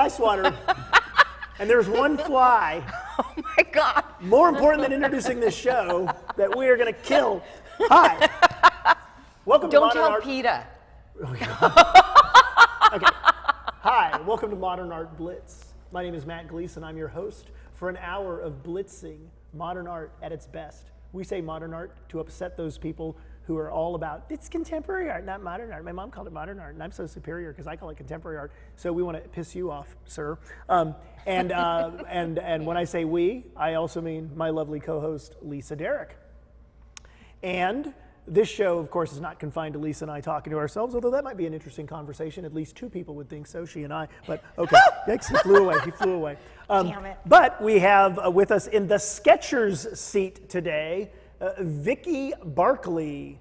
fly swatter. And there's one fly. Oh my God. More important than introducing this show that we are going to kill. Hi. Welcome to Modern Art. Don't tell PETA. Okay. Hi, welcome to Modern Art Blitz. My name is Mat Gleason. I'm your host for an hour of blitzing modern art at its best. We say modern art to upset those people who are all about, it's contemporary art, not modern art. My mom called it modern art, and I'm so superior because I call it contemporary art. So we want to piss you off, sir. And when I say we, I also mean my lovely co-host, Lisa Derrick. And this show, of course, is not confined to Lisa and I talking to ourselves, although that might be an interesting conversation. At least two people would think so, she and I. But okay, yikes, he flew away. Damn it. But we have with us in the Sketcher's seat today, Vicki Barkley.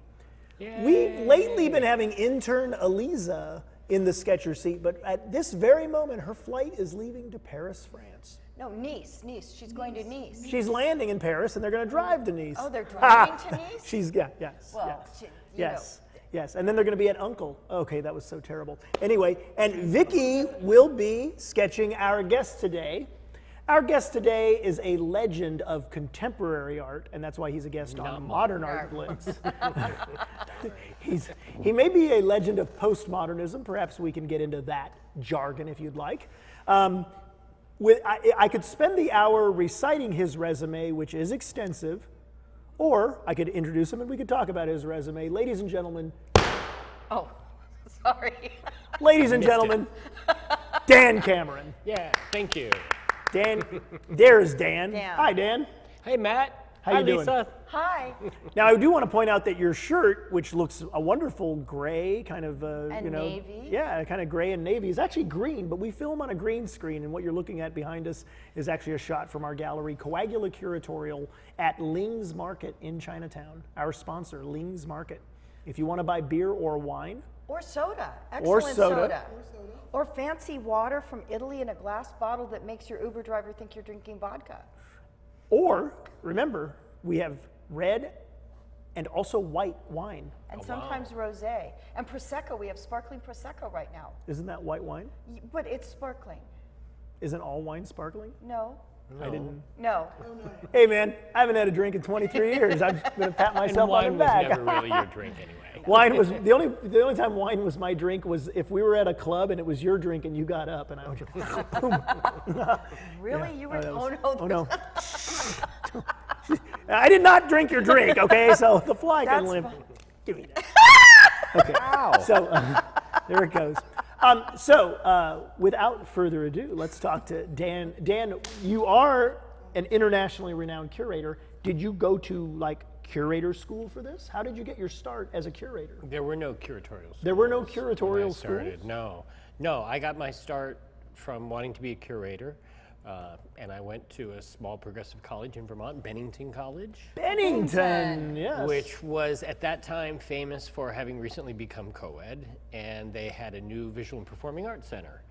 Yay. We've lately been having intern Eliza in the Sketcher's seat, but at this very moment, her flight is leaving to Paris, France. No, Nice. She's going to Nice. She's landing in Paris, and they're going to drive to Nice. Oh, they're driving to Nice? Yes. And then they're going to be at Uncle. Okay, that was so terrible. Anyway, and Vicki will be sketching our guest today. Our guest today is a legend of contemporary art, and that's why he's a guest on Modern Art Blitz. He may be a legend of postmodernism. Perhaps we can get into that jargon if you'd like. I could spend the hour reciting his resume, which is extensive, or I could introduce him and we could talk about his resume. Ladies and gentlemen. Oh, sorry. Ladies and gentlemen, Dan Cameron. Yeah, thank you. Dan, there's Dan. Dan. Hi, Dan. Hey, Matt. How you doing? Lisa. Hi. Now, I do want to point out that your shirt, which looks a wonderful gray, kind of, navy. Yeah, kind of gray and navy, is actually green, but we film on a green screen, and what you're looking at behind us is actually a shot from our gallery, Coagula Curatorial, at Ling's Market in Chinatown. Our sponsor, Ling's Market. If you want to buy beer or wine. Or soda. Excellent soda. Or fancy water from Italy in a glass bottle that makes your Uber driver think you're drinking vodka. Or, remember, we have red and also white wine. And sometimes rosé. And Prosecco, we have sparkling Prosecco right now. Isn't that white wine? But it's sparkling. Isn't all wine sparkling? No. I didn't. No. Hey man, I haven't had a drink in 23 years. I'm gonna pat myself on the back. Wine was never really your drink anyway. Wine was the only time wine was my drink was if we were at a club and it was your drink and you got up and I would just boom. Really? Yeah. You were? Oh no. I did not drink your drink. Okay, so the fly can live. Give me that. Okay. Wow. So there it goes. Without further ado, let's talk to Dan. Dan, you are an internationally renowned curator. Did you go to like curator school for this? How did you get your start as a curator? There were no curatorial schools. There were no curatorial schools? schools? No, I got my start from wanting to be a curator. And I went to a small progressive college in Vermont, Bennington College. Bennington, yes. Which was at that time famous for having recently become co-ed, and they had a new visual and performing arts center,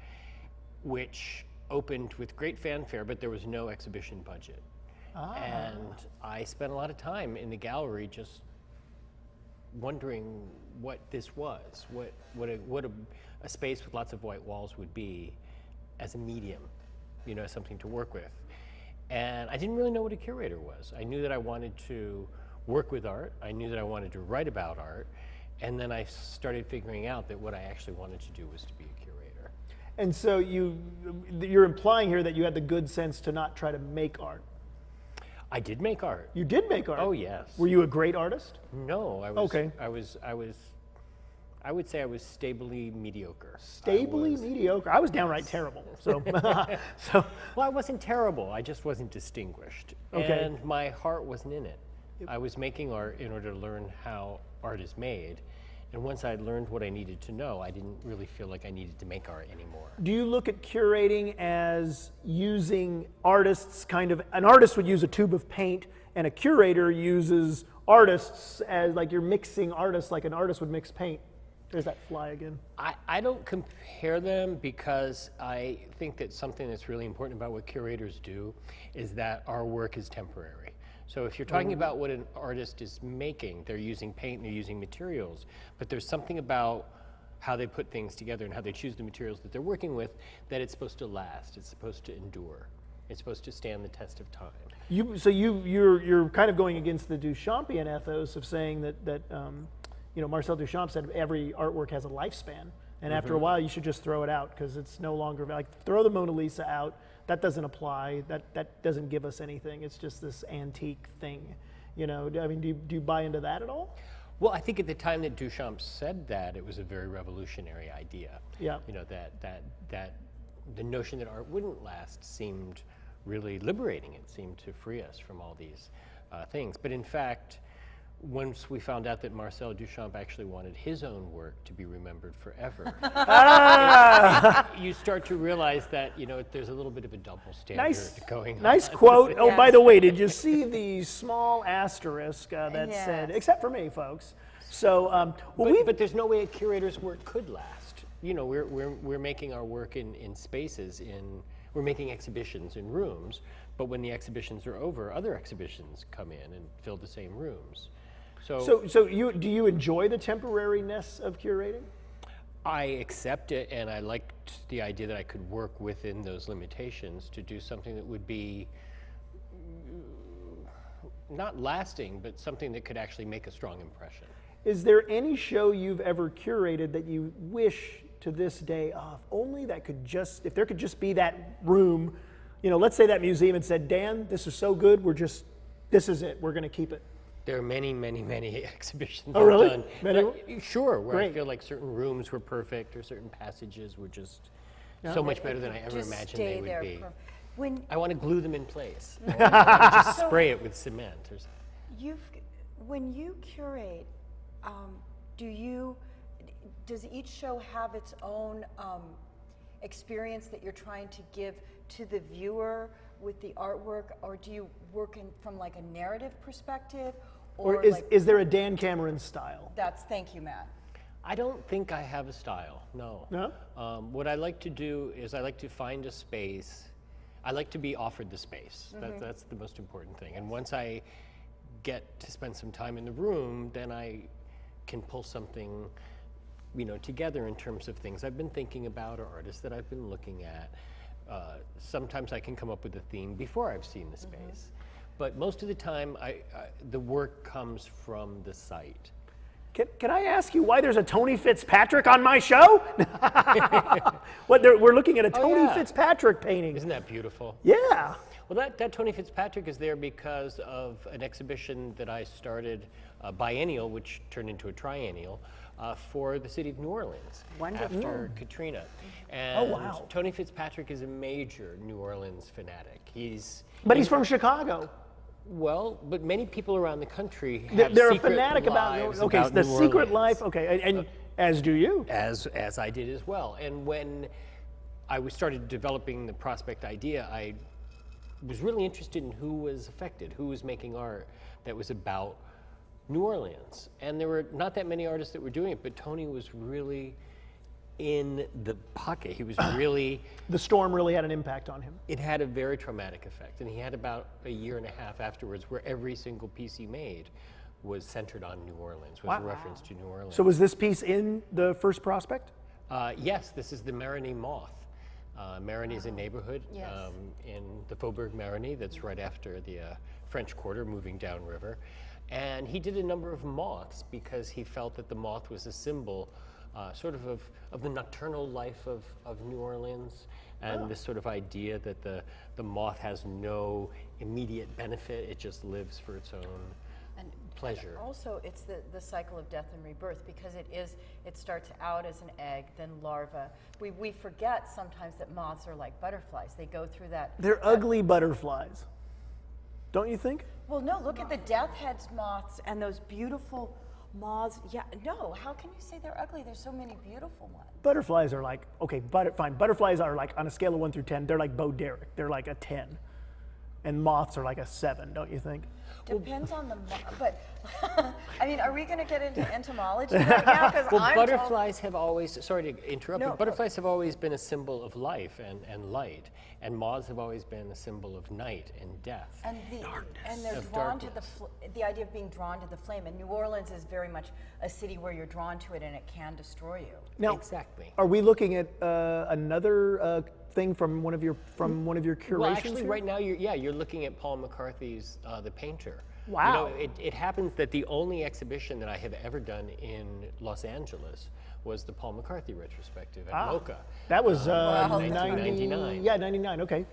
which opened with great fanfare, but there was no exhibition budget. And I spent a lot of time in the gallery just wondering what this was, what a space with lots of white walls would be as a medium. You know, something to work with. And I didn't really know what a curator was. I knew that I wanted to work with art. I knew that I wanted to write about art. And then I started figuring out that what I actually wanted to do was to be a curator. And so you're implying here that you had the good sense to not try to make art. I did make art. You did make art? Oh, yes. Were you a great artist? No, I would say I was stably mediocre. Stably mediocre? I was downright terrible. So, Well, I wasn't terrible. I just wasn't distinguished. Okay. And my heart wasn't in it. I was making art in order to learn how art is made. And once I'd learned what I needed to know, I didn't really feel like I needed to make art anymore. Do you look at curating as using artists an artist would use a tube of paint and a curator uses artists as like you're mixing artists like an artist would mix paint? There's that fly again. I don't compare them because I think that something that's really important about what curators do is that our work is temporary. So if you're talking about what an artist is making, they're using paint and they're using materials, but there's something about how they put things together and how they choose the materials that they're working with, that it's supposed to last, it's supposed to endure, it's supposed to stand the test of time. You're kind of going against the Duchampian ethos of saying that Marcel Duchamp said every artwork has a lifespan, and after a while you should just throw it out because it's no longer like throw the Mona Lisa out. That doesn't apply. That doesn't give us anything. It's just this antique thing. Do you buy into that at all? Well, I think at the time that Duchamp said that, it was a very revolutionary idea. Yeah. That the notion that art wouldn't last seemed really liberating. It seemed to free us from all these things. But in fact, once we found out that Marcel Duchamp actually wanted his own work to be remembered forever, you start to realize that there's a little bit of a double standard going on. Nice quote. Oh, by the way, did you see the small asterisk that said, except for me, folks? So, but there's no way a curator's work could last. We're making our work in spaces, we're making exhibitions in rooms, but when the exhibitions are over, other exhibitions come in and fill the same rooms. So do you enjoy the temporariness of curating? I accept it, and I liked the idea that I could work within those limitations to do something that would be not lasting, but something that could actually make a strong impression. Is there any show you've ever curated that you wish to this day, if there could just be that room, let's say that museum had said, Dan, this is so good, this is it, we're going to keep it. There are many, many, many exhibitions I've really done. Many? Sure, where Great. I feel like certain rooms were perfect or certain passages were just so much better than I ever imagined they would be. I want to glue them in place. Just spray it with cement or something. When you curate, does each show have its own experience that you're trying to give to the viewer with the artwork, or do you work from like a narrative perspective? Or is there a Dan Cameron style? Thank you, Matt. I don't think I have a style, no. No? What I like to do is I like to find a space. I like to be offered the space. That's the most important thing. And once I get to spend some time in the room, then I can pull something together in terms of things I've been thinking about or artists that I've been looking at. Sometimes I can come up with a theme before I've seen the space. But most of the time, the work comes from the site. Can I ask you why there's a Tony Fitzpatrick on my show? We're looking at a Tony Fitzpatrick painting. Isn't that beautiful? Yeah. Well, that Tony Fitzpatrick is there because of an exhibition that I started, biennial, which turned into a triennial, for the city of New Orleans. Wonderful. After Katrina. And wow. Tony Fitzpatrick is a major New Orleans fanatic. But he's from Chicago. Well, but many people around the country have they're a secret fanatic lives about the New secret Orleans. life. Okay, and as do you. As I did as well. And when I started developing the Prospect idea, I was really interested in who was affected, who was making art that was about New Orleans. And there were not that many artists that were doing it, but Tony was really in the pocket. He was really... The storm really had an impact on him. It had a very traumatic effect. And he had about a year and a half afterwards where every single piece he made was centered on New Orleans, was a reference to New Orleans. So was this piece in the first Prospect? Yes, this is the Marigny Moth. Marigny is a neighborhood in the Faubourg Marigny that's right after the French Quarter, moving downriver. And he did a number of moths because he felt that the moth was a symbol sort of the nocturnal life of New Orleans, and this sort of idea that the moth has no immediate benefit, it just lives for its own pleasure. And also, it's the cycle of death and rebirth, because it starts out as an egg, then larva. We forget sometimes that moths are like butterflies. They go through that. They're ugly butterflies. Don't you think? Well, no, look at the death heads moths and those beautiful moths. Yeah, no, how can you say they're ugly? There's so many beautiful ones. Butterflies are like, okay, fine. Butterflies are like, on a scale of 1 through 10, they're like Bo Derek. They're like a 10. and moths are like a 7, don't you think? Depends on the, but I mean, are we going to get into entomology right now? Because Well, butterflies have always, sorry to interrupt, No, but butterflies have always been a symbol of life and light, and moths have always been a symbol of night and death. And they're Of drawn to darkness. the idea of being drawn to the flame. And New Orleans is very much a city where you're drawn to it and it can destroy you. Now, Exactly. are we looking at another thing from one of your curations? Well, actually, here? right now, you're looking at Paul McCarthy's The Painter. Wow. You know, it happens that the only exhibition that I have ever done in Los Angeles was the Paul McCarthy retrospective at MoCA. That was 1999. Yeah, 99. Okay.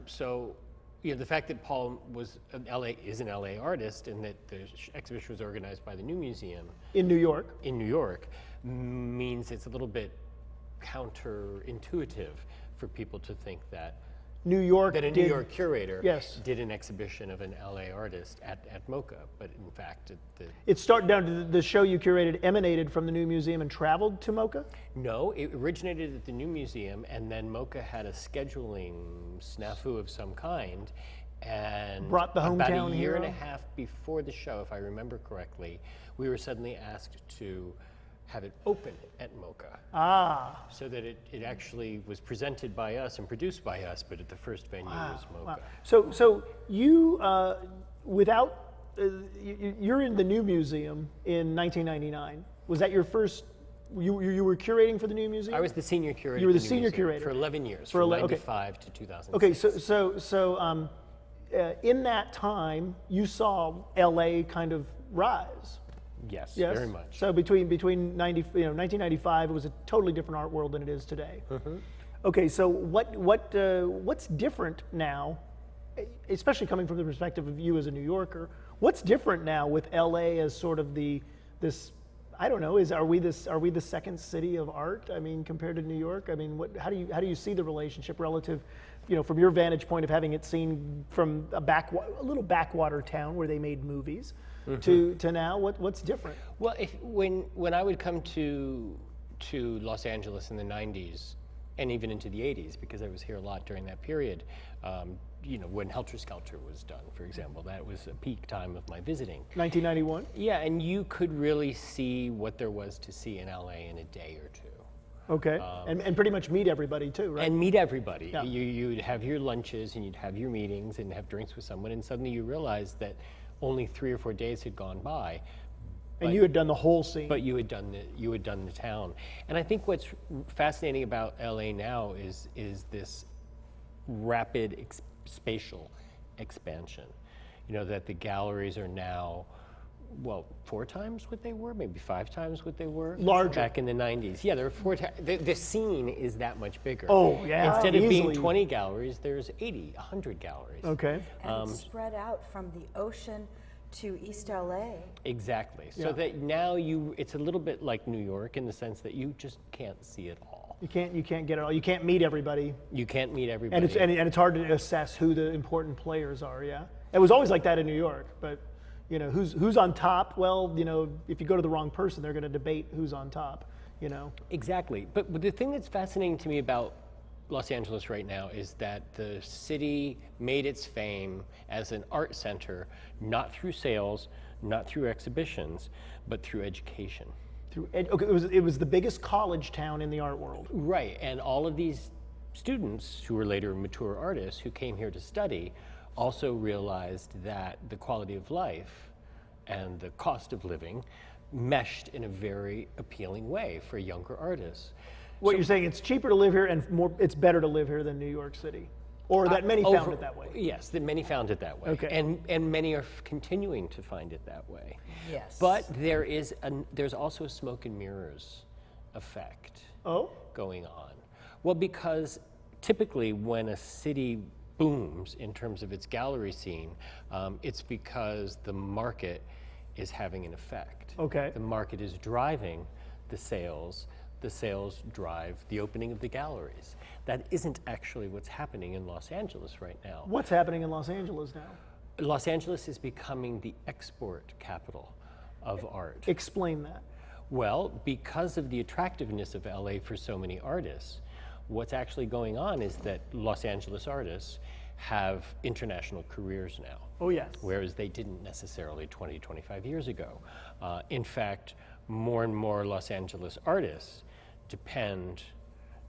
So, you know, the fact that Paul is an LA artist, and that the exhibition was organized by the New Museum In New York. means it's a little bit counterintuitive for people to think that New York a New York curator Yes. did an exhibition of an LA artist at MoCA, but in fact, It started down to the show you curated emanated from the New Museum and traveled to MoCA? no, it originated at the New Museum, and then MoCA had a scheduling snafu of some kind, and Brought the about hometown a year and a hero? half before the show, if I remember correctly, we were suddenly asked to have it open at MoCA. So that it actually was presented by us and produced by us, but at the first venue was MoCA. So you, you're in the New Museum in 1999. Was that your first? You were curating for the New Museum? I was the senior curator. You were at the New senior Museum curator. for 11 years, For from 11 okay. 95 to 2006. Okay, so in that time, you saw LA kind of rise. Yes, Yes, very much. So between 1995, it was a totally different art world than it is today. Okay, so what's different now, especially coming from the perspective of you as a New Yorker? What's different now with LA as sort of this? I don't know. Are we the second city of art? I mean, compared to New York. I mean, how do you see the relationship relative, from your vantage point of having it seen from a little backwater town where they made movies, to now? What's different? Well, when I would come to Los Angeles in the 90s, and even into the 80s, because I was here a lot during that period, when Helter Skelter was done, for example, that was a peak time of my visiting. 1991. Yeah, and you could really see what there was to see in LA in a day or two. Okay, and pretty much meet everybody too, right? And meet everybody. Yeah. You'd have your lunches and you'd have your meetings and have drinks with someone, and suddenly you realize that only 3 or 4 days had gone by. And you had done the whole scene. But you had done the town. And I think what's fascinating about LA now is this rapid spatial expansion. That the galleries are now, 4 times what they were, maybe 5 times what they were. Larger. Back in the 90s. Yeah, there are 4 times. The scene is that much bigger. Oh, yeah. Instead of being Easily. 20 galleries, there's 80, 100 galleries. Okay. And it's spread out from the ocean to East LA. Exactly. So Yeah. that now it's a little bit like New York in the sense that you just can't see it all. You can't get it all. You can't meet everybody. You can't meet everybody. And it's hard to assess who the important players are. Yeah. It was always like that in New York, but who's on top? Well, if you go to the wrong person, they're going to debate who's on top. Exactly. But the thing that's fascinating to me about Los Angeles right now is that the city made its fame as an art center, not through sales, not through exhibitions, but through education. Okay, it was the biggest college town in the art world. Right, and all of these students who were later mature artists who came here to study also realized that the quality of life and the cost of living meshed in a very appealing way for younger artists. You're saying it's cheaper to live here and it's better to live here than New York City? Or that many found it that way? Yes, that many found it that way. Okay. And many are continuing to find it that way. Yes. But there's also a smoke and mirrors effect going on. Well, because typically when a city booms in terms of its gallery scene, it's because the market is having an effect. Okay. The market is driving the sales. The sales drive the opening of the galleries. That isn't actually what's happening in Los Angeles right now. What's happening in Los Angeles now? Los Angeles is becoming the export capital of art. Explain that. Well, because of the attractiveness of LA for so many artists, what's actually going on is that Los Angeles artists have international careers now. Oh, yes. Whereas they didn't necessarily 20, 25 years ago. In fact, more and more Los Angeles artists depend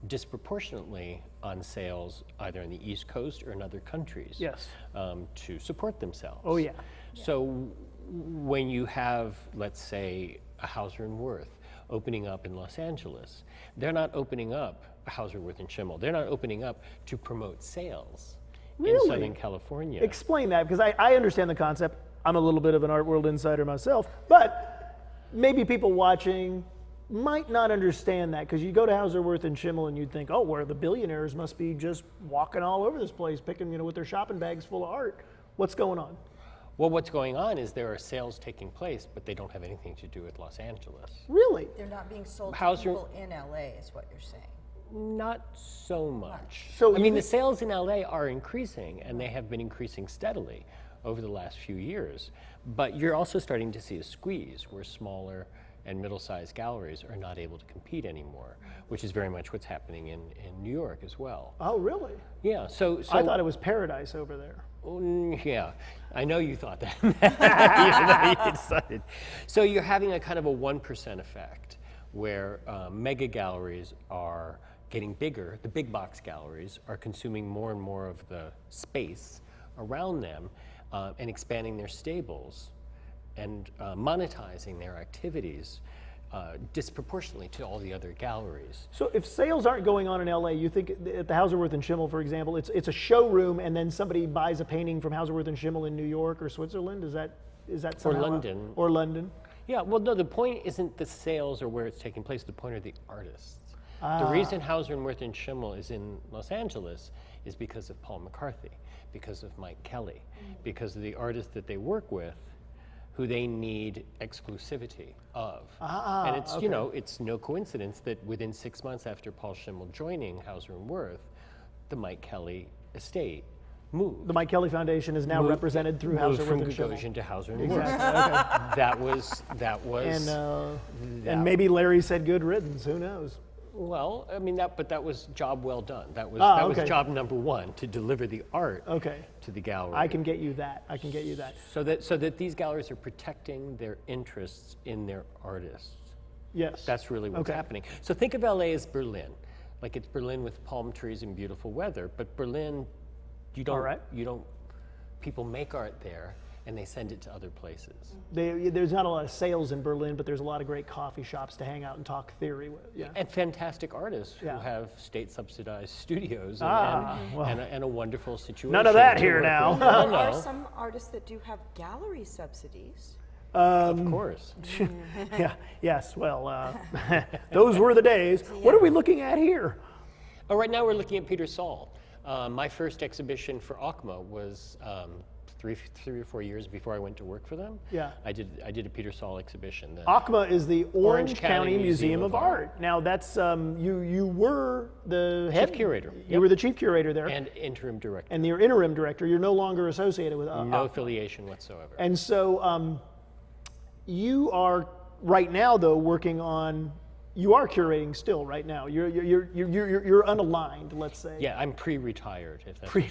disproportionately on sales either on the East Coast or in other countries. Yes. To support themselves. Oh, yeah. So when you have, let's say, a Hauser and Wirth opening up in Los Angeles, they're not opening up a Hauser, Wirth and Schimmel. They're not opening up to promote sales in Southern California. Explain that, because I understand the concept. I'm a little bit of an art world insider myself, but maybe people watching might not understand that, because you go to Hauser, Wirth and Schimmel and you'd think, oh, where the billionaires must be just walking all over this place, picking, with their shopping bags full of art. What's going on? Well, what's going on is there are sales taking place, but they don't have anything to do with Los Angeles. Really? They're not being sold to Hauser- people in LA, is what you're saying. Not so much. So I mean, the sales in LA are increasing, and they have been increasing steadily over the last few years. But you're also starting to see a squeeze where smaller and middle-sized galleries are not able to compete anymore, which is very much what's happening in New York as well. Oh, really? Yeah, so I thought it was paradise over there. Yeah, I know you thought that. Even though you decided. So you're having a kind of a 1% effect where mega galleries are getting bigger. The big box galleries are consuming more and more of the space around them and expanding their stables and monetizing their activities disproportionately to all the other galleries. So if sales aren't going on in LA, you think at the Hauser, Wirth and Schimmel, for example, it's a showroom and then somebody buys a painting from Hauser, Wirth and Schimmel in New York or Switzerland? Is that somehow London. Or London? Yeah, well, no, the point isn't the sales or where it's taking place. The point are the artists. The reason Hauser and Wirth and Schimmel is in Los Angeles is because of Paul McCarthy, because of Mike Kelly, because of the artists that they work with, who they need exclusivity of. And it's, it's no coincidence that within 6 months after Paul Schimmel joining Hauser and Wirth, the Mike Kelly estate moved. The Mike Kelly Foundation is now represented through Hauser, Wirth and Schimmel. From Gagosian to Hauser and Exactly. Wirth. That was. And maybe Larry said good riddance. Who knows? Well, I mean but that was job well done. That was job number one, to deliver the art to the gallery. I can get you that. So that these galleries are protecting their interests in their artists. Yes. That's really what's happening. So think of LA as Berlin. Like it's Berlin with palm trees and beautiful weather, but Berlin, people make art there and they send it to other places. There's not a lot of sales in Berlin, but there's a lot of great coffee shops to hang out and talk theory with. Yeah. And fantastic artists who have state-subsidized studios and a wonderful situation. None of that here now. There are some artists that do have gallery subsidies. Of course. Yes. Well, those were the days. What are we looking at here? Oh, right now we're looking at Peter Saul. My first exhibition for ACMA was three or 4 years before I went to work for them. Yeah. I did a Peter Saul exhibition. ACMA is the Orange County Museum of Art. Now that's you were the head chief curator. You were the chief curator there. And interim director. And you're interim director. You're no longer associated with no affiliation whatsoever. And so you are right now though working on. You are curating still right now. You're unaligned, let's say. Yeah, I'm pre-retired, if that's what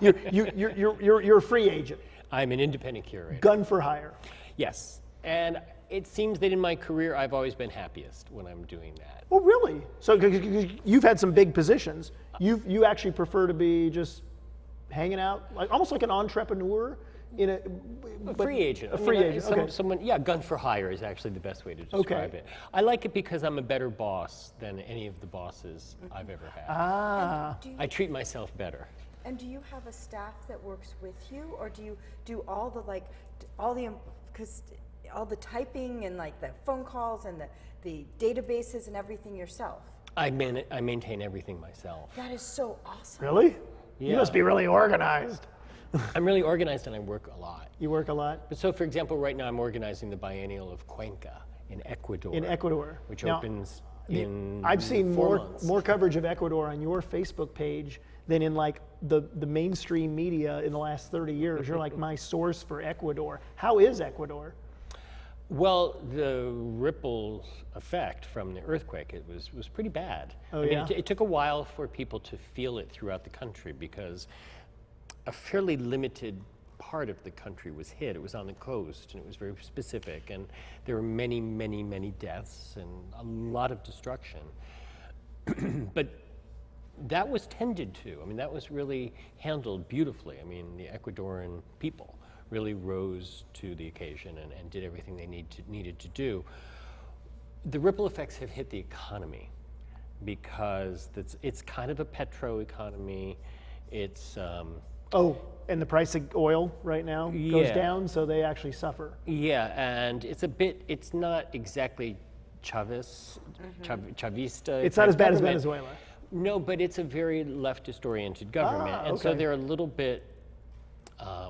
you mean. You're a free agent. I'm an independent curator. Gun for hire. Yes, and it seems that in my career I've always been happiest when I'm doing that. Oh, really? So 'cause you've had some big positions. You actually prefer to be just hanging out, almost like an entrepreneur. A free agent. A free agent. Someone, gun for hire is actually the best way to describe it. I like it because I'm a better boss than any of the bosses I've ever had. I treat myself better. And do you have a staff that works with you, or do you do all the typing and like the phone calls and the databases and everything yourself? I maintain everything myself. That is so awesome. Really? Yeah. You must be really organized. I'm really organized and I work a lot. You work a lot? But so, for example, right now I'm organizing the Biennial of Cuenca in Ecuador. Which opens in I've seen 4 months. more coverage of Ecuador on your Facebook page than in like the mainstream media in the last 30 years. You're like my source for Ecuador. How is Ecuador? Well, the ripple effect from the earthquake, it was pretty bad. Oh, yeah? It took a while for people to feel it throughout the country because a fairly limited part of the country was hit. It was on the coast, and it was very specific, and there were many, many, many deaths and a lot of destruction. But that was tended to. I mean, that was really handled beautifully. I mean, the Ecuadorian people really rose to the occasion and did everything they needed to do. The ripple effects have hit the economy because it's kind of a petro economy. It's and the price of oil right now goes down, so they actually suffer. Yeah, and it's not exactly Chavista. It's not as bad as Venezuela. No, but it's a very leftist-oriented government, and so they're a little bit,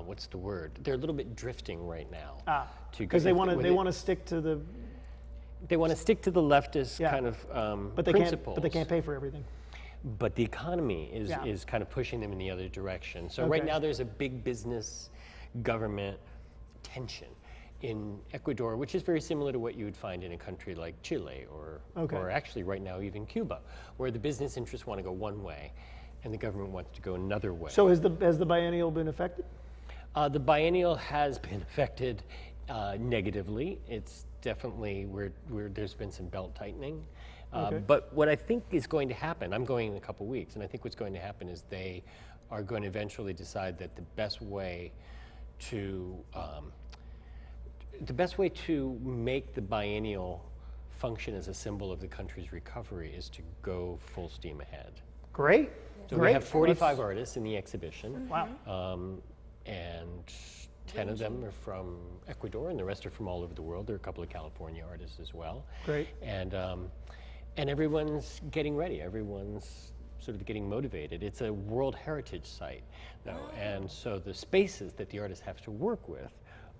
what's the word? They're a little bit drifting right now. Because they want to stick to the. They want to stick to the leftist kind of principles. But they can't pay for everything. But the economy is kind of pushing them in the other direction. So right now there's a big business government tension in Ecuador, which is very similar to what you would find in a country like Chile or actually right now even Cuba, where the business interests want to go one way and the government wants to go another way. So has the biennial been affected? The biennial has been affected negatively. It's definitely where there's been some belt tightening. But what I think is going to happen, I'm going in a couple weeks, and I think what's going to happen is they are going to eventually decide that the best way to make the biennial function as a symbol of the country's recovery is to go full steam ahead. Great. So we have 45 artists in the exhibition. Wow. And 10 of them are from Ecuador, and the rest are from all over the world. There are a couple of California artists as well. Great. And everyone's getting ready. Everyone's sort of getting motivated. It's a World Heritage Site, and so the spaces that the artists have to work with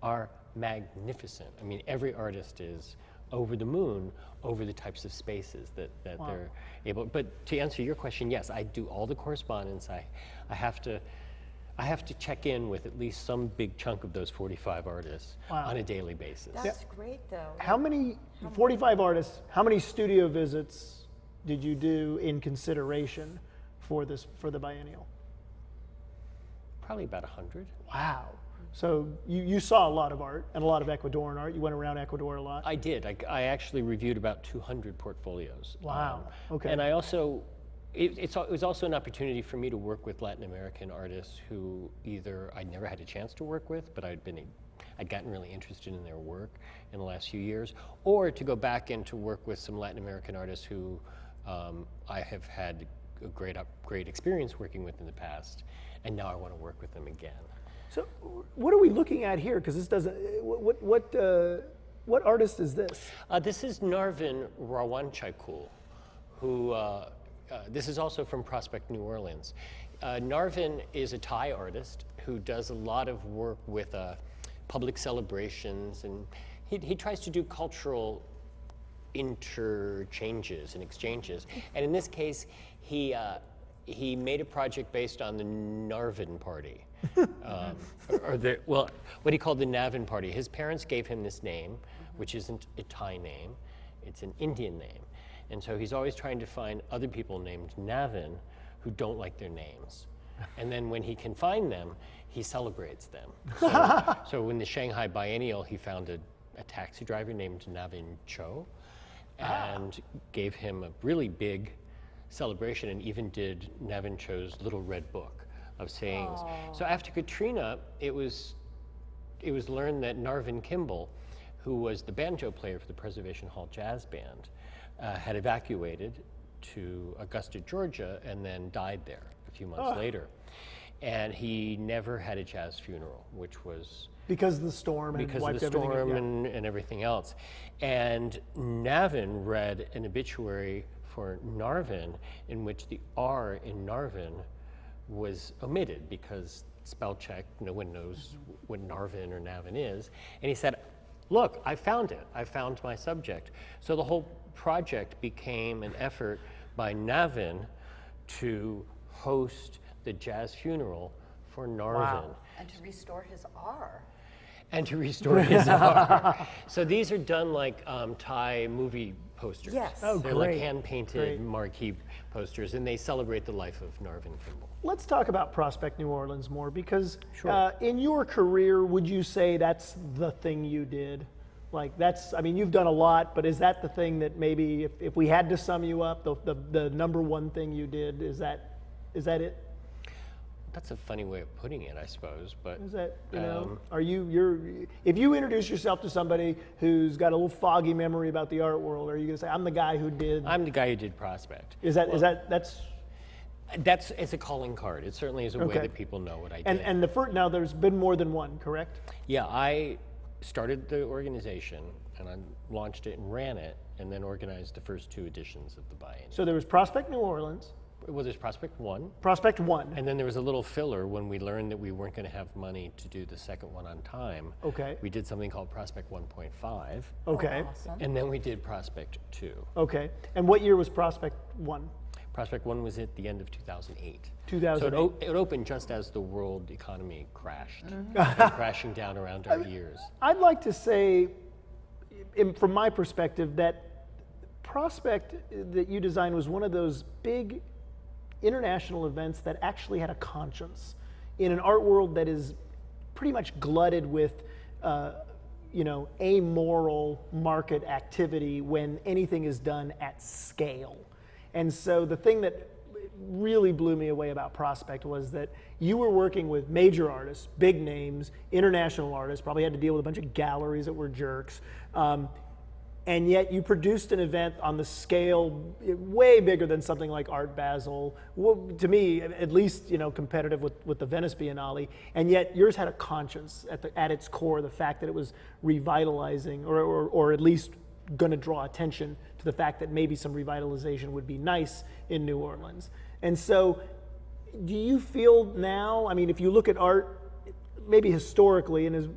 are magnificent. I mean, every artist is over the moon over the types of spaces that they're able. But to answer your question, yes, I do all the correspondence. I have to check in with at least some big chunk of those 45 artists on a daily basis. That's great, though. How many 45 artists? How many studio visits did you do in consideration for the biennial? Probably about 100. Wow. So you saw a lot of art and a lot of Ecuadorian art. You went around Ecuador a lot. I did. I actually reviewed about 200 portfolios. Wow. Okay. And I also. It was also an opportunity for me to work with Latin American artists who either I'd never had a chance to work with, but I'd gotten really interested in their work in the last few years, or to go back and to work with some Latin American artists who I have had a great experience working with in the past, and now I want to work with them again. So, what are we looking at here? Because this doesn't. What artist is this? This is Narvin Rawanchaikul, who. This is also from Prospect, New Orleans. Narvin is a Thai artist who does a lot of work with public celebrations, and he tries to do cultural interchanges and exchanges. And in this case, he made a project based on the Narvin Party, what he called the Navin Party. His parents gave him this name, which isn't a Thai name; it's an Indian name. And so he's always trying to find other people named Navin who don't like their names. And then when he can find them, he celebrates them. So in the Shanghai Biennial, he found a taxi driver named Navin Cho and gave him a really big celebration, and even did Navin Cho's little red book of sayings. So after Katrina, it was learned that Narvin Kimball, who was the banjo player for the Preservation Hall Jazz Band, had evacuated to Augusta, Georgia, and then died there a few months later. And he never had a jazz funeral, which was because of the storm and wiped everything. And everything else. And Navin read an obituary for Narvin in which the R in Narvin was omitted because spell check, no one knows what Narvin or Navin is. And he said, "Look, I found it. I found my subject." So the whole project became an effort by Navin to host the jazz funeral for Narvin. And to restore his R. and to restore his art. So these are done like Thai movie posters. Yes. Oh, They're great. like hand-painted Great. marquee posters, and they celebrate the life of Narvin Kimball. Let's talk about Prospect New Orleans more, because Sure. in your career, would you say that's the thing you did? Like that's, I mean, you've done a lot, but is that the thing that maybe if we had to sum you up, the number one thing you did, is that it? That's a funny way of putting it, I suppose, but Is that, you know, if you introduce yourself to somebody who's got a little foggy memory about the art world, are you going to say, I'm the guy who did? I'm the guy who did Prospect. That's It's a calling card. It certainly is a Okay. way that people know what I did. and the first, now there's been more than one, correct? Yeah, I started the organization, and I launched it and ran it, and then organized the first 2 editions of the biennial. So there was Prospect New Orleans, Well, there's Prospect 1, Prospect 1. and then there was a little filler when we learned that we weren't going to have money to do the second one on time. Okay. We did something called Prospect 1.5, Okay. Awesome. and then we did Prospect 2. Okay. And what year was Prospect 1? Prospect 1 was at the end of 2008. 2008. So it opened just as the world economy crashed, and crashing down around our ears. I'd like to say, from my perspective, that Prospect that you designed was one of those big international events that actually had a conscience in an art world that is pretty much glutted with, amoral market activity when anything is done at scale. And so the thing that really blew me away about Prospect was that you were working with major artists, big names, international artists, probably had to deal with a bunch of galleries that were jerks, and yet you produced an event on the scale way bigger than something like Art Basel, to me at least, competitive with the Venice Biennale, and yet yours had a conscience at its core, the fact that it was revitalizing or at least going to draw attention to the fact that maybe some revitalization would be nice in New Orleans. And so do you feel now, I mean, if you look at art, maybe historically, and as,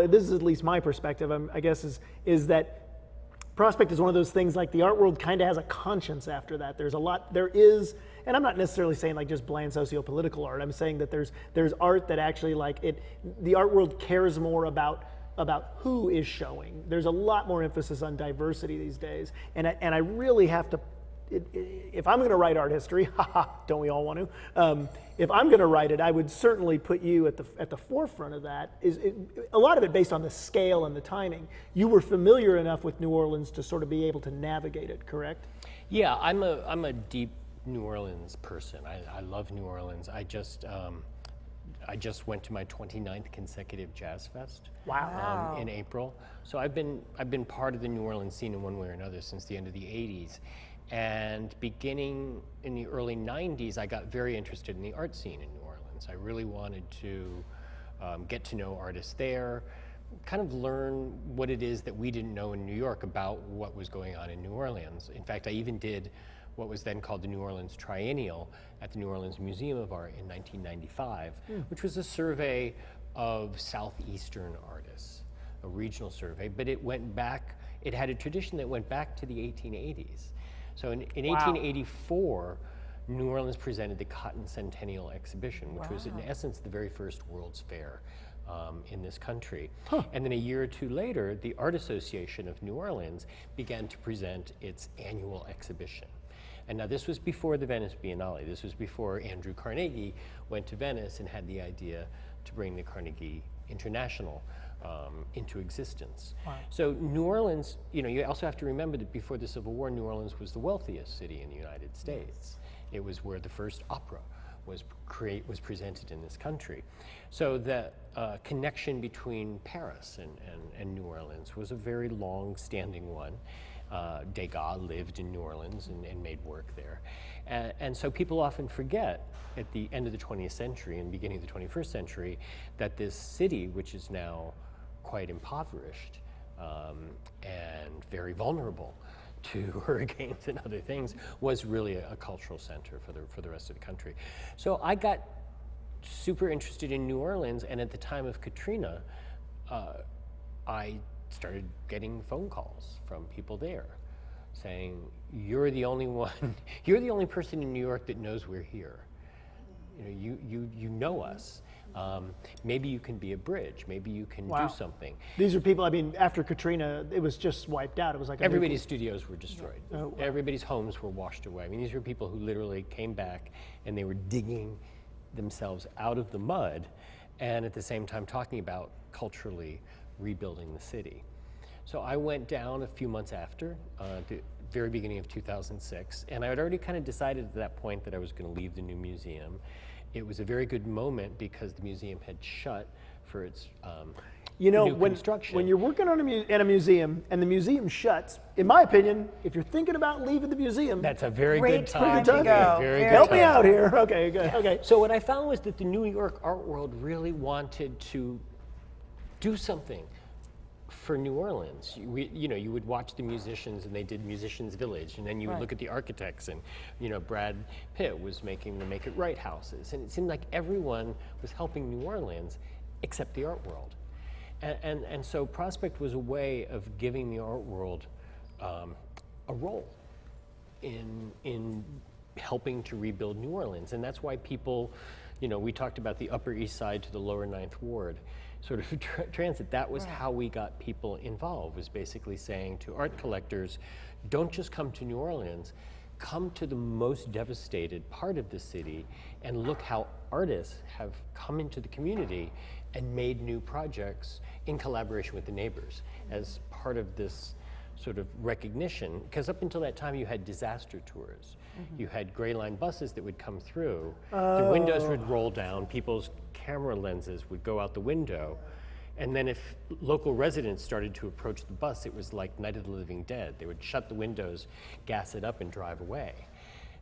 this is at least my perspective, I guess, is that Prospect is one of those things, like the art world kind of has a conscience after that. There is, and I'm not necessarily saying like just bland socio-political art, I'm saying that there's art that actually the art world cares more about who is showing. There's a lot more emphasis on diversity these days, and I really have to, if I'm going to write art history, don't we all want to? If I'm going to write it, I would certainly put you at the forefront of that. A lot of it based on the scale and the timing. You were familiar enough with New Orleans to sort of be able to navigate it, correct? Yeah, I'm a deep New Orleans person. I love New Orleans. I just went to my 29th consecutive Jazz Fest. Wow. In April. So I've been part of the New Orleans scene in one way or another since the end of the 80s. And beginning in the early 90s, I got very interested in the art scene in New Orleans. I really wanted to get to know artists there, kind of learn what it is that we didn't know in New York about what was going on in New Orleans. In fact, I even did what was then called the New Orleans Triennial at the New Orleans Museum of Art in 1995, which was a survey of Southeastern artists, a regional survey, but it had a tradition that went back to the 1880s. So in 1884, New Orleans presented the Cotton Centennial Exhibition, which was in essence the very first World's Fair in this country. And then a year or two later, the Art Association of New Orleans began to present its annual exhibition. And now this was before the Venice Biennale. This was before Andrew Carnegie went to Venice and had the idea to bring the Carnegie International into existence. Wow. So New Orleans, you also have to remember that before the Civil War, New Orleans was the wealthiest city in the United States. It was where the first opera was presented in this country. So the connection between Paris and New Orleans was a very long-standing one. Degas lived in New Orleans and made work there. And so people often forget at the end of the 20th century and beginning of the 21st century that this city, which is now quite impoverished and very vulnerable to hurricanes and other things, was really a cultural center for the rest of the country. So I got super interested in New Orleans, and at the time of Katrina, I started getting phone calls from people there saying, you're the only person in New York that knows we're here. You know us. Maybe you can be a bridge. Maybe you can Wow. do something. These are people, I mean, after Katrina, it was just wiped out. It was like a Everybody's studios were destroyed. Oh, wow. Everybody's homes were washed away. I mean, these were people who literally came back and they were digging themselves out of the mud and at the same time talking about culturally rebuilding the city. So I went down a few months after, the very beginning of 2006, and I had already kind of decided at that point that I was going to leave the new museum. It was a very good moment because the museum had shut for its You know, new when construction. you're working on in a museum and the museum shuts, in my opinion, if you're thinking about leaving the museum, That's a very Great good time. time to go. Very Very good help me time. out here. Okay, good. Okay. So what I found was that the New York art world really wanted to do something for New Orleans. You would watch the musicians and they did Musicians Village, and then you would look at the architects, and Brad Pitt was making the Make It Right houses, and it seemed like everyone was helping New Orleans except the art world. And so Prospect was a way of giving the art world a role in helping to rebuild New Orleans. And that's why people, we talked about the Upper East Side to the Lower Ninth Ward sort of transit. That was how we got people involved, was basically saying to art collectors, don't just come to New Orleans, come to the most devastated part of the city and look how artists have come into the community and made new projects in collaboration with the neighbors as part of this sort of recognition. Because up until that time you had disaster tours. You had gray line buses that would come through, the windows would roll down, people's camera lenses would go out the window, and then if local residents started to approach the bus, it was like Night of the Living Dead. They would shut the windows, gas it up, and drive away.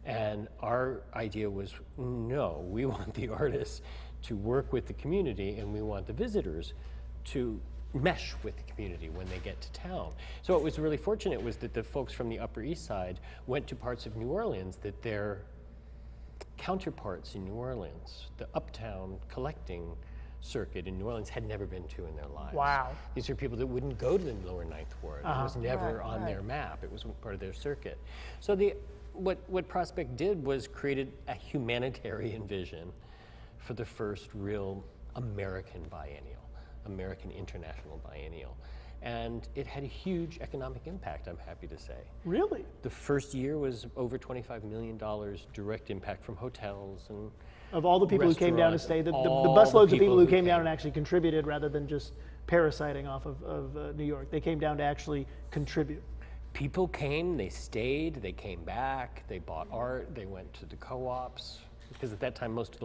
And our idea was, no, we want the artists to work with the community, and we want the visitors to mesh with the community when they get to town. So what was really fortunate was that the folks from the Upper East Side went to parts of New Orleans that their counterparts in New Orleans, the uptown collecting circuit in New Orleans, had never been to in their lives. Wow. These are people that wouldn't go to the Lower Ninth Ward. It was never on their map. It was part of their circuit. So what Prospect did was created a humanitarian vision for the first real American biennial, American International Biennial. And it had a huge economic impact, I'm happy to say. Really? The first year was over $25 million direct impact from hotels and Of all the people who came down to stay, the all busloads the of people who came down came. and actually contributed rather than just parasiting off of New York. They came down to actually contribute. People came, they stayed, they came back, they bought art, they went to the co-ops, because at that time most of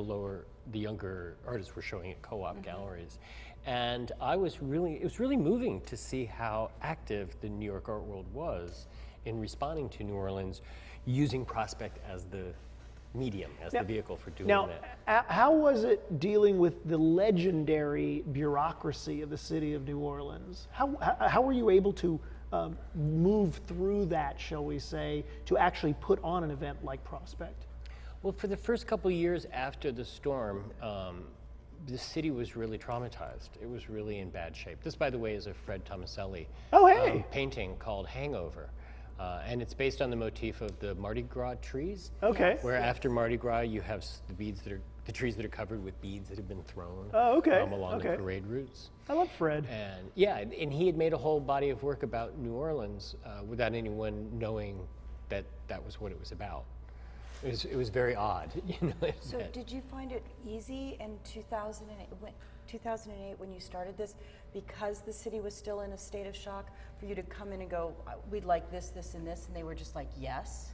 the younger artists were showing at co-op galleries. And it was really moving to see how active the New York art world was in responding to New Orleans, using Prospect as the medium, as the vehicle for doing that. How was it dealing with the legendary bureaucracy of the city of New Orleans? How were you able to move through that, shall we say, to actually put on an event like Prospect? Well, for the first couple of years after the storm, the city was really traumatized. It was really in bad shape. This, by the way, is a Fred Tomaselli painting called Hangover. And it's based on the motif of the Mardi Gras trees. Okay. Where after Mardi Gras, you have the trees that are covered with beads that have been thrown along the parade routes. I love Fred. And and he had made a whole body of work about New Orleans without anyone knowing that that was what it was about. It was very odd, So did you find it easy in 2008 when you started this, because the city was still in a state of shock, for you to come in and go, we'd like this, this, and this, and they were just like, yes?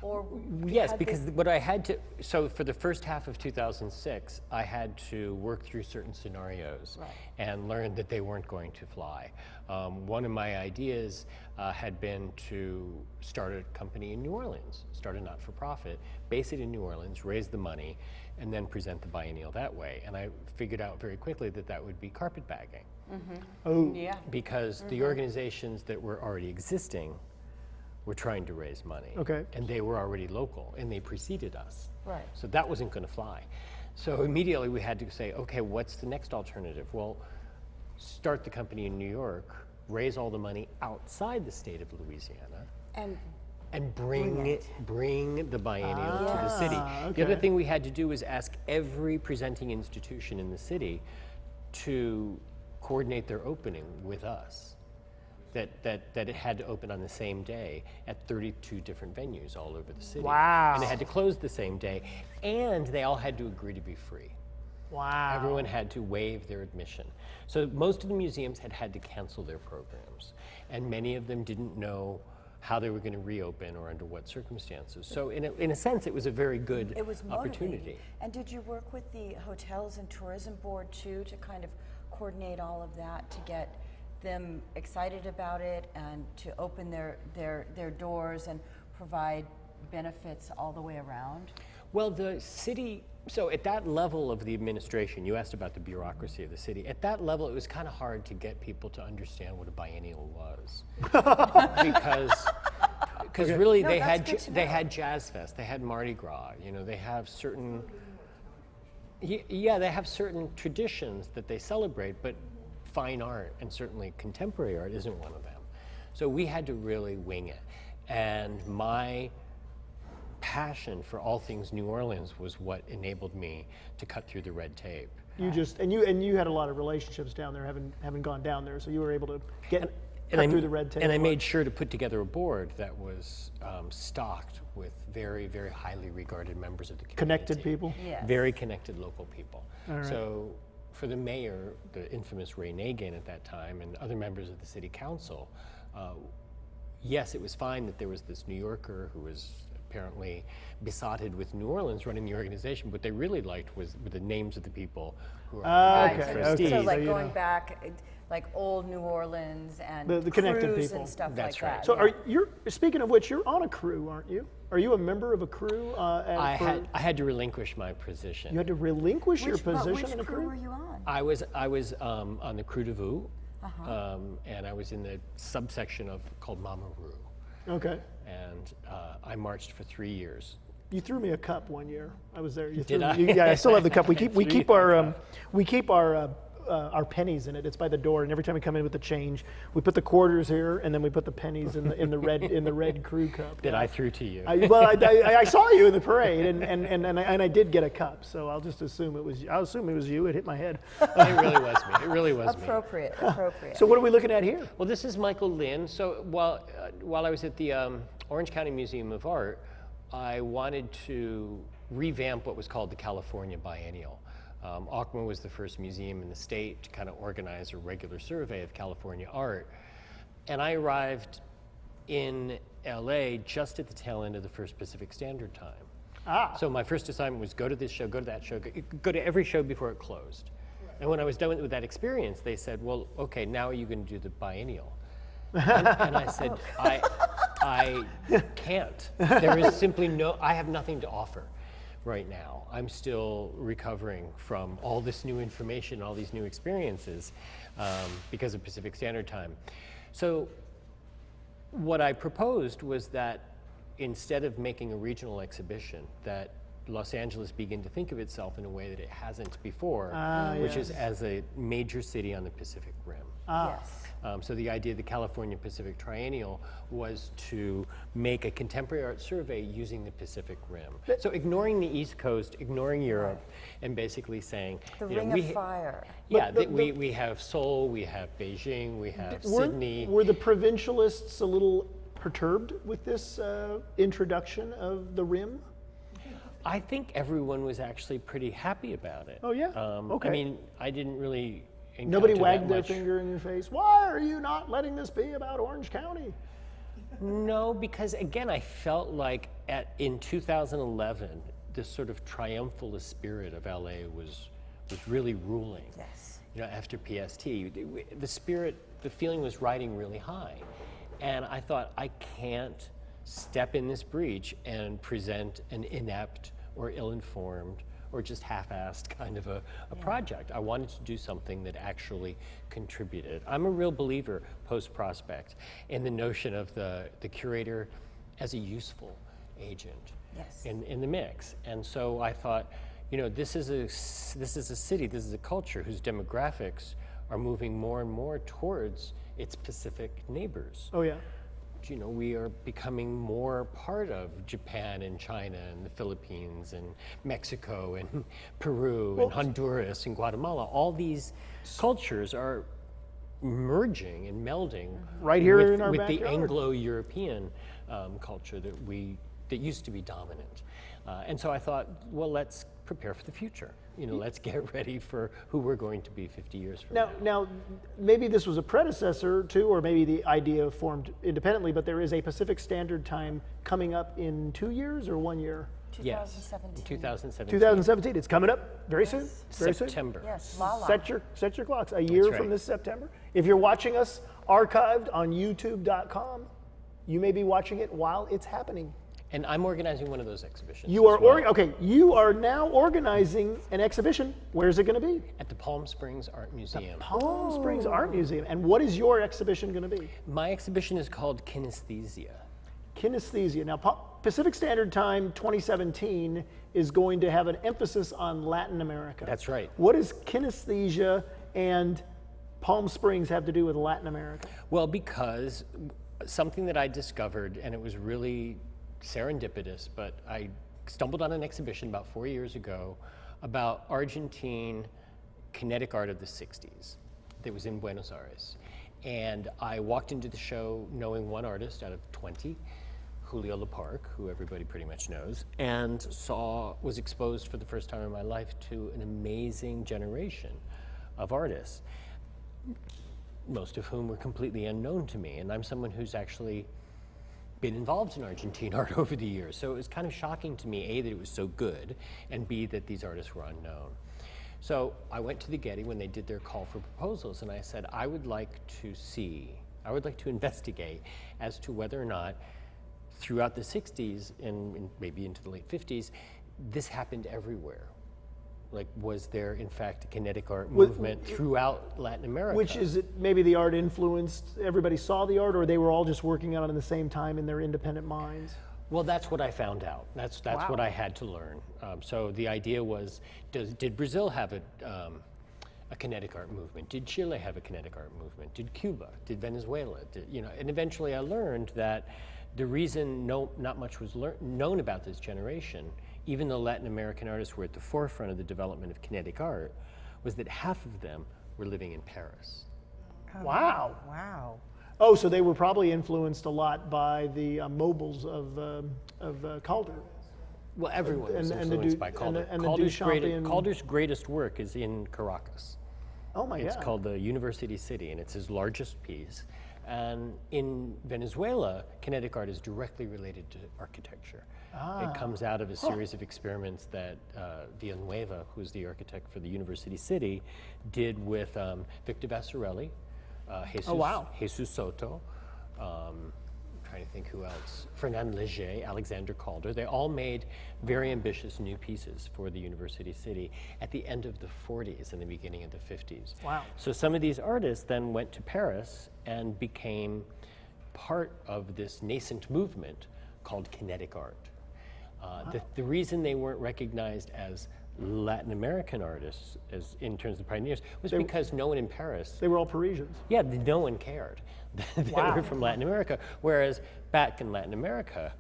Or yes, because what I had to, so for the first half of 2006, I had to work through certain scenarios and learn that they weren't going to fly. One of my ideas had been to start a company in New Orleans, start a not-for-profit, base it in New Orleans, raise the money, and then present the biennial that way. And I figured out very quickly that that would be carpetbagging. Oh. Yeah. Because the organizations that were already existing were trying to raise money. Okay. And they were already local, and they preceded us. Right. So that wasn't going to fly. So immediately we had to say, okay, what's the next alternative? Well, start the company in New York, raise all the money outside the state of Louisiana. And and bring the biennial to the city. okay. The other thing we had to do was ask every presenting institution in the city to coordinate their opening with us. That it had to open on the same day at 32 different venues all over the city. Wow. And it had to close the same day, and they all had to agree to be free. Wow. Everyone had to waive their admission. So most of the museums had to cancel their programs, and many of them didn't know how they were going to reopen or under what circumstances. So in a sense, it was a very good opportunity. And did you work with the Hotels and Tourism Board too to kind of coordinate all of that to get them excited about it and to open their doors and provide benefits all the way around? Well, the city, so at that level of the administration, you asked about the bureaucracy of the city. At that level, it was kind of hard to get people to understand what a biennial was. because really they had Jazz Fest, they had Mardi Gras, you know, they have certain traditions that they celebrate, but fine art and certainly contemporary art isn't one of them. So we had to really wing it. And my passion for all things New Orleans was what enabled me to cut through the red tape. You had a lot of relationships down there, having gone down there, so you were able to cut through the red tape. And I made sure to put together a board that was stocked with very, very highly regarded members of the community. Connected people? Yes. Very connected local people. All right. So for the mayor, the infamous Ray Nagin at that time, and other members of the city council, yes, it was fine that there was this New Yorker who was apparently besotted with New Orleans running the organization. What they really liked were the names of the people who were trustees. So like going back, like old New Orleans and the connected crews people and stuff That's like right. that. So speaking of which, you're on a crew, aren't you? Are you a member of a crew? I had to relinquish my position. You had to relinquish your position which in a crew crew? were you on? I was on the Crew de Vue, and I was in the subsection called Mama Roo. Okay. And I marched for 3 years. You threw me a cup one year. I was there. Did I? Yeah, I still have the cup. We keep our pennies in it. It's by the door, and every time we come in with the change, we put the quarters here, and then we put the pennies in the red crew cup. That I threw to you. I saw you in the parade, and I did get a cup. So I'll just assume it was. I'll assume it was you. It hit my head. It really was me. It really was me. Appropriate. So what are we looking at here? Well, this is Michael Lynn. So while I was at the Orange County Museum of Art, I wanted to revamp what was called the California Biennial. ACMA was the first museum in the state to kind of organize a regular survey of California art. And I arrived in LA just at the tail end of the first Pacific Standard Time. So my first assignment was go to this show, go to that show, go to every show before it closed. And when I was done with that experience, they said, well, okay, now are you going to do the biennial? And I said, I can't. There is simply I have nothing to offer right now. I'm still recovering from all this new information, all these new experiences because of Pacific Standard Time. So what I proposed was that instead of making a regional exhibition, that Los Angeles begin to think of itself in a way that it hasn't before, which is as a major city on the Pacific Rim. Yes. So the idea of the California Pacific Triennial was to make a contemporary art survey using the Pacific Rim. So ignoring the East Coast, ignoring Europe, and basically saying, The Ring of Fire. Yeah, we have Seoul, we have Beijing, we have Sydney. Were the provincialists a little perturbed with this introduction of the Rim? I think everyone was actually pretty happy about it. Oh yeah. Okay. I mean, I didn't really. Nobody wagged their finger in your face. Why are you not letting this be about Orange County? No, because again, I felt like in 2011, this sort of triumphalist spirit of LA was really ruling. Yes. You know, after PST, the feeling was riding really high, and I thought I can't step in this breach and present an inept or ill-informed or just half-assed kind of a project. I wanted to do something that actually contributed. I'm a real believer, post-Prospect, in the notion of the curator as a useful agent in the mix. And so I thought, you know, this is a city, this is a culture whose demographics are moving more and more towards its Pacific neighbors. Oh yeah. you know, we are becoming more part of Japan and China and the Philippines and Mexico and Peru and Honduras and Guatemala. All these cultures are merging and melding right here with, in our with backyard. the Anglo-European culture that used to be dominant. And so I thought, well, let's prepare for the future. You know, let's get ready for who we're going to be 50 years from now. Now, maybe this was a predecessor to, or maybe the idea formed independently, but there is a Pacific Standard Time coming up in 2 years or 1 year? 2017. 2017. 2017. It's coming up very soon. Very September. Yes, Lala. Set your clocks. A year right. from this September. If you're watching us archived on YouTube.com, you may be watching it while it's happening. And I'm organizing one of those exhibitions. You are as well. okay. You are now organizing an exhibition. Where's it going to be? At the Palm Springs Art Museum. Palm Springs Art Museum. And what is your exhibition going to be? My exhibition is called Kinesthesia. Kinesthesia. Now, Pacific Standard Time 2017 is going to have an emphasis on Latin America. That's right. What does kinesthesia and Palm Springs have to do with Latin America? Well, because something that I discovered, and it was really serendipitous, but I stumbled on an exhibition about 4 years ago about Argentine kinetic art of the 60s that was in Buenos Aires. And I walked into the show knowing one artist out of 20, Julio Laparque, who everybody pretty much knows, and was exposed for the first time in my life to an amazing generation of artists, most of whom were completely unknown to me. And I'm someone who's actually been involved in Argentine art over the years. So it was kind of shocking to me, A, that it was so good, and B, that these artists were unknown. So I went to the Getty when they did their call for proposals, and I said, I would like to investigate as to whether or not throughout the 60s and maybe into the late 50s, this happened everywhere. Like, was there in fact a kinetic art movement throughout Latin America? Which is it, maybe the art influenced, everybody saw the art, or they were all just working on it at the same time in their independent minds? Well, that's what I found out. That's Wow. what I had to learn. So the idea was, did Brazil have a kinetic art movement? Did Chile have a kinetic art movement? Did Cuba? Did Venezuela? And eventually I learned that the reason not much was known about this generation, even though Latin American artists were at the forefront of the development of kinetic art, was that half of them were living in Paris. Oh, wow. Wow. Oh, so they were probably influenced a lot by the mobiles of Calder. Well, everyone was and the influenced Du- by and Calder. the Calder's, Duchampian- Calder's greatest work is in Caracas. Oh my It's God. called the University City, and it's his largest piece. And in Venezuela, kinetic art is directly related to architecture. It comes out of a series of experiments that Villanueva, who's the architect for the University City, did with Victor Vasarely, Jesus Soto, trying to think who else, Fernand Léger, Alexander Calder. They all made very ambitious new pieces for the University City at the end of the 40s and the beginning of the 50s. Wow. So some of these artists then went to Paris and became part of this nascent movement called kinetic art. The reason they weren't recognized as Latin American artists, as in terms of pioneers, was because no one in Paris, They were all Parisians. yeah, no one cared that they were from Latin America. Whereas back in Latin America,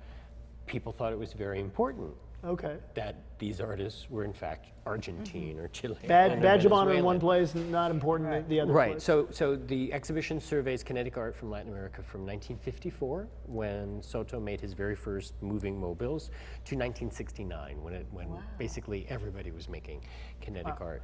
people thought it was very important Okay. that these artists were in fact Argentine or Chilean. Badge of honor in Venezuelan. one place, not important in the other Right, place. so the exhibition surveys kinetic art from Latin America from 1954, when Soto made his very first moving mobiles, to 1969, when basically everybody was making kinetic art.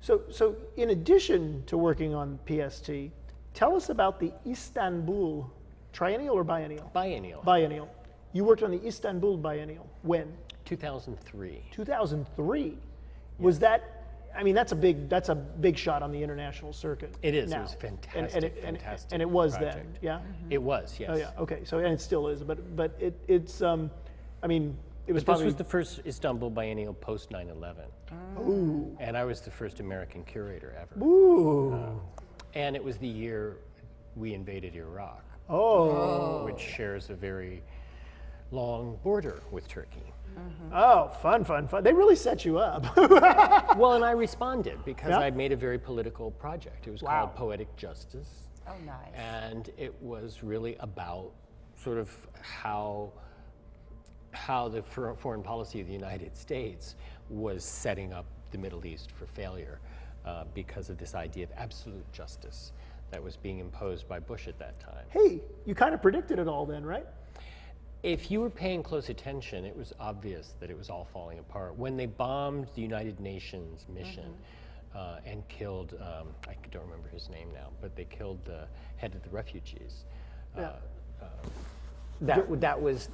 So in addition to working on PST, tell us about the Istanbul Triennial or Biennial? Biennial, Biennial. You worked on the Istanbul Biennial. When? 2003. 2003. Was that? I mean, that's a big shot on the international circuit. It is. now. It was fantastic. fantastic. And it was project. then. Yeah. It was. Yes. Oh yeah. Okay. So and it still is, but it's I mean it was But this probably was the first Istanbul Biennial post 9/11. ooh And I was the first American curator ever. ooh And it was the year we invaded Iraq, which shares a very long border with Turkey. oh fun. They really set you up. Well, and I responded because Yeah. I made a very political project. It was Wow. called Poetic Justice. Oh, nice. And it was really about sort of how the foreign policy of the United States was setting up the Middle East for failure because of this idea of absolute justice that was being imposed by Bush at that time. Hey, you kind of predicted it all then, right? If you were paying close attention, it was obvious that it was all falling apart. When they bombed the United Nations mission and killed, I don't remember his name now, but they killed the head of the refugees. That was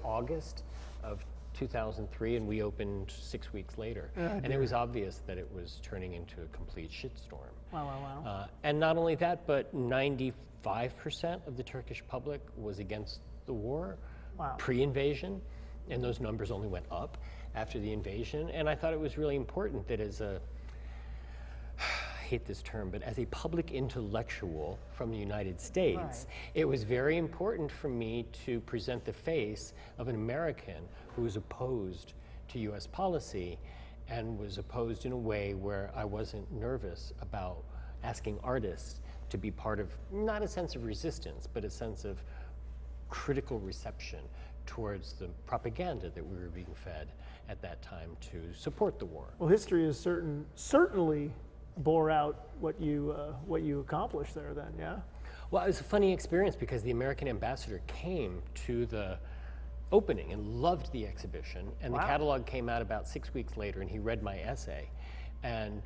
August of 2003, and we opened 6 weeks later. And it was obvious that it was turning into a complete shitstorm. Wow. And not only that, but 95% of the Turkish public was against the war pre-invasion, and those numbers only went up after the invasion. And I thought it was really important that as a, I hate this term, but as a public intellectual from the United States, it was very important for me to present the face of an American who was opposed to US policy and was opposed in a way where I wasn't nervous about asking artists to be part of, not a sense of resistance, but a sense of critical reception towards the propaganda that we were being fed at that time to support the war. Well, history is certainly bore out what you accomplished there then, yeah? Well, it was a funny experience because the American ambassador came to the opening and loved the exhibition, and the catalog came out about 6 weeks later, and he read my essay and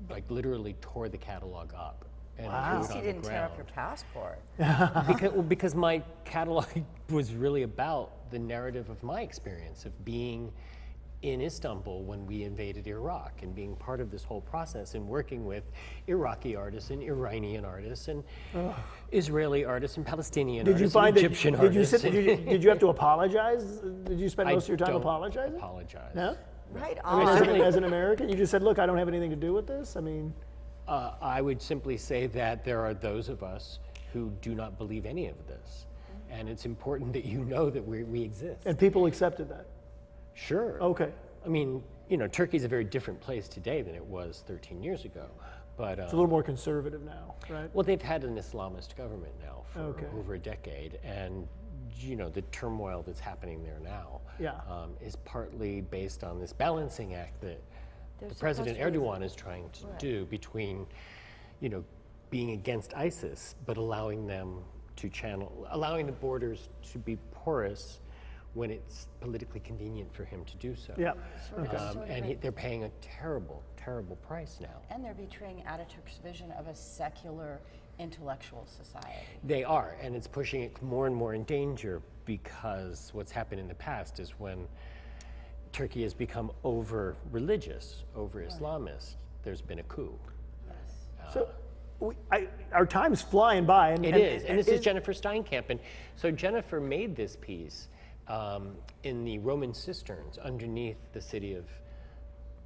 like literally tore the catalog up. And At least he didn't tear up your passport. because my catalog was really about the narrative of my experience of being in Istanbul when we invaded Iraq and being part of this whole process and working with Iraqi artists and Iranian artists and Israeli artists and Palestinian artists and Egyptian artists. Did you have to apologize? Did you spend most of your time apologizing? Apologize. No? Right I mean, on. as an American, you just said, look, I don't have anything to do with this? I mean... I would simply say that there are those of us who do not believe any of this. And it's important that you know that we exist. And people accepted that? Sure. Okay. I mean, you know, Turkey's a very different place today than it was 13 years ago. But it's a little more conservative now, right? Well, they've had an Islamist government now for over a decade. And, you know, the turmoil that's happening there now is partly based on this balancing act that the President Erdogan is trying to do between, you know, being against ISIS, but allowing them to allowing the borders to be porous when it's politically convenient for him to do so. Yeah. They're paying a terrible, terrible price now. And they're betraying Ataturk's vision of a secular intellectual society. They are, and it's pushing it more and more in danger because what's happened in the past is when Turkey has become over-religious, over-Islamist, there's been a coup. Yes. So our time's flying by. And this is Jennifer Steinkamp. And so Jennifer made this piece in the Roman cisterns underneath the city of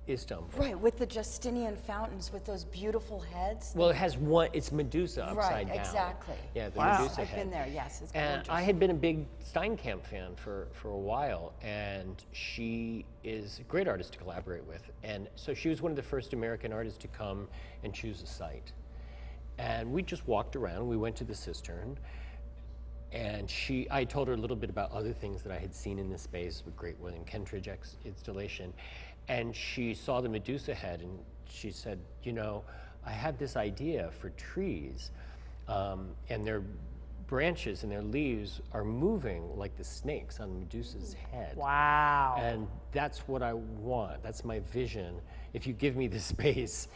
Istanbul. Right, with the Justinian fountains with those beautiful heads. Well, it has one, it's Medusa upside down. Right, exactly. Yeah, the Wow. Medusa I've head. been there, yes, it's gorgeous. And I had been a big Steinkamp fan for a while, and she is a great artist to collaborate with. And so she was one of the first American artists to come and choose a site. And we just walked around, we went to the cistern, and I told her a little bit about other things that I had seen in this space with Great William Kentridge installation. And she saw the Medusa head and she said, you know, I have this idea for trees and their branches and their leaves are moving like the snakes on Medusa's head. Wow. And that's what I want. That's my vision. If you give me the space,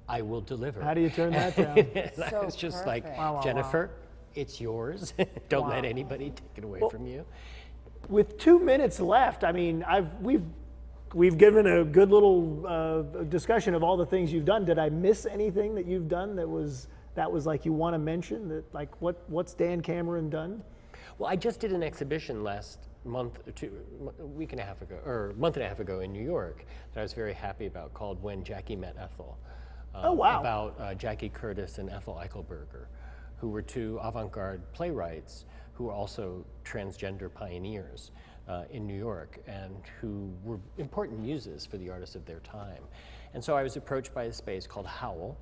I will deliver. How do you turn that down? I was just like, Jennifer, it's yours. Don't let anybody take it away from you. With 2 minutes left, I mean, we've given a good little discussion of all the things you've done. Did I miss anything that you've done that was like you want to mention? That like what's Dan Cameron done? Well, I just did an exhibition last month a week and a half ago, or a month and a half ago in New York that I was very happy about, called When Jackie Met Ethel. About Jackie Curtis and Ethel Eichelberger, who were two avant-garde playwrights who were also transgender pioneers in New York and who were important muses for the artists of their time. And so I was approached by a space called Howl,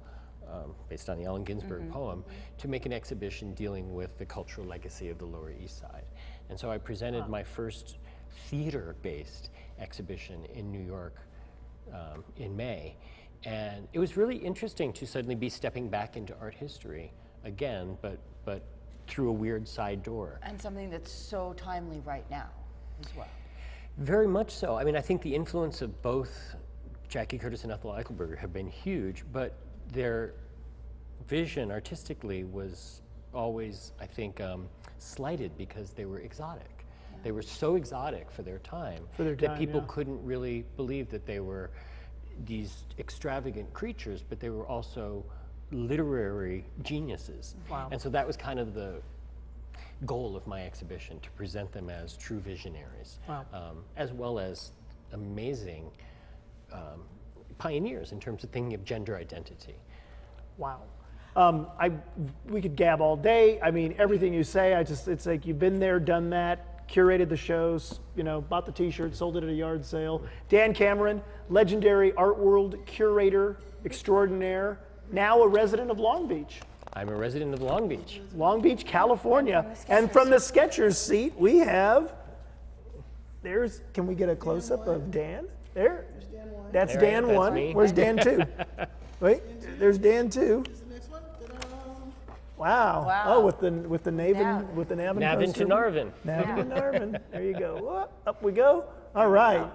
based on the Allen Ginsberg poem, to make an exhibition dealing with the cultural legacy of the Lower East Side. And so I presented my first theater-based exhibition in New York in May. And it was really interesting to suddenly be stepping back into art history again, but through a weird side door. And something that's so timely right now as well. Very much so. I mean, I think the influence of both Jackie Curtis and Ethel Eichelberger have been huge, but their vision artistically was always, I think, slighted because they were exotic. Yeah. They were so exotic for their time, that people couldn't really believe that they were these extravagant creatures, but they were also literary geniuses. Wow. And so that was kind of the goal of my exhibition, to present them as true visionaries, as well as amazing pioneers in terms of thinking of gender identity. Wow. We could gab all day. I mean, everything you say, it's like you've been there, done that, curated the shows, bought the t-shirt, sold it at a yard sale. Dan Cameron, legendary art world curator extraordinaire, now a resident of Long Beach. I'm a resident of Long Beach. Long Beach, California. And from the Skechers seat, we have, can we get a close-up of Dan? There. That's Dan 1. Me. Where's Dan 2? Wait, there's Dan 2. Wow. Oh, with the Navin, with the Navin Navin to Narvin. Navin to Narvin. There you go. Whoop, up we go. All right.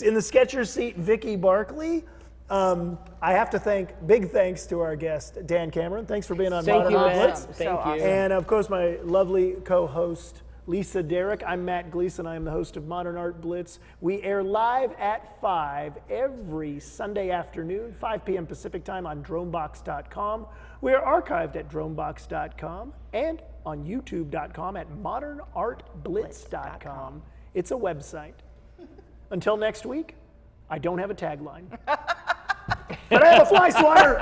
In the Skechers seat, Vicky Barkley. I have to thank, big thanks to our guest, Dan Cameron. Thanks for being on Modern Art Blitz. Thank you. And of course, my lovely co-host, Lisa Derrick. I'm Mat Gleason. I am the host of Modern Art Blitz. We air live at 5 every Sunday afternoon, 5 p.m. Pacific time on dronebox.com. We are archived at dronebox.com and on youtube.com at modernartblitz.com. It's a website. Until next week, I don't have a tagline. But I have a fly swatter.